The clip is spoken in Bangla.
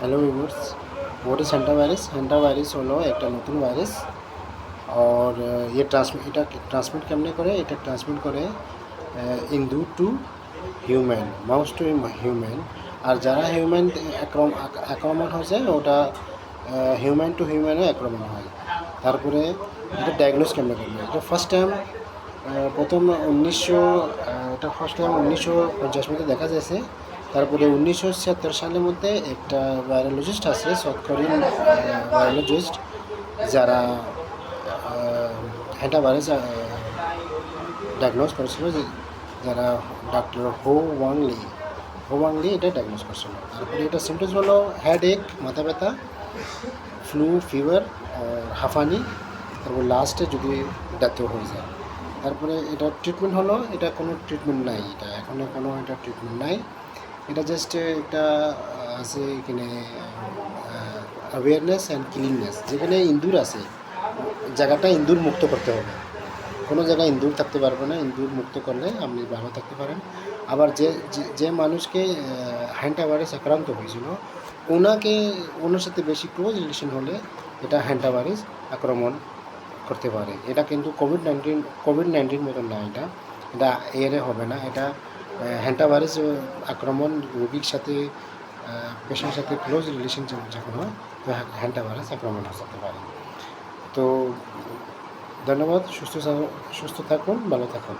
Hello viewers. What is hantavirus? Hantavirus হলো একটা নতুন ভাইরাস। और ये ট্রান্সমিট কেমনে করে? এটা ট্রান্সমিট করে ইন্দু to human, mouse to human. আর যারা হিউম্যান আক্রমণ হয়েছে ওটা হিউম্যান টু হিউম্যানও আক্রমণ হয়। তারপরে এটা ডায়াগনোস কেমনে করবে? এটা ফার্স্ট টাইম প্রথম 1950 মধ্যে দেখা যাচ্ছে। তারপরে 1976 সালের মধ্যে একটা ভাইরোলজিস্ট আছে, সাউথ কোরিয়ান ভাইরোলজিস্ট, যারা হ্যান্টাভাইরাস ডায়াগনোস করেছিল, যারা ডক্টর হো ওয়াংলি এটা ডায়াগনোস করেছিল। তারপরে এটা সিমটমস হলো হেড এক, মাথা ব্যথা, ফ্লু, ফিভার, হাঁফানি, তারপর লাস্টে যদি ডেথও হয়ে যায়। তারপরে এটা ট্রিটমেন্ট হলো, এটা কোনো ট্রিটমেন্ট নাই, এটা এখনও কোনো এটা ট্রিটমেন্ট নাই। এটা জাস্ট একটা আছে এখানে অ্যাওয়ারনেস অ্যান্ড ক্লিননেস। যেখানে ইঁদুর আছে জায়গাটা ইঁদুর মুক্ত করতে হবে। কোনো জায়গায় ইঁদুর থাকতে পারবে না, ইঁদুর মুক্ত করলে আপনি ভালো থাকতে পারেন। আবার যে মানুষকে হ্যান্টাভাইরাস আক্রান্ত হয়েছিল ওনার সাথে বেশি ক্লোজ রিলেশন হলে এটা হ্যান্টাভাইরাস আক্রমণ করতে পারে। এটা কিন্তু কোভিড-19 মতন না, এটা এয়ারে হবে না। এটা হ্যান্টাভাইরাস আক্রমণ রোগীর সাথে পেশেন্টের সাথে ক্লোজ রিলেশন যখন হয় তো হ্যান্টাভাইরাস আক্রমণ হতে পারে। তো ধন্যবাদ। সুস্থ থাকুন, ভালো থাকুন।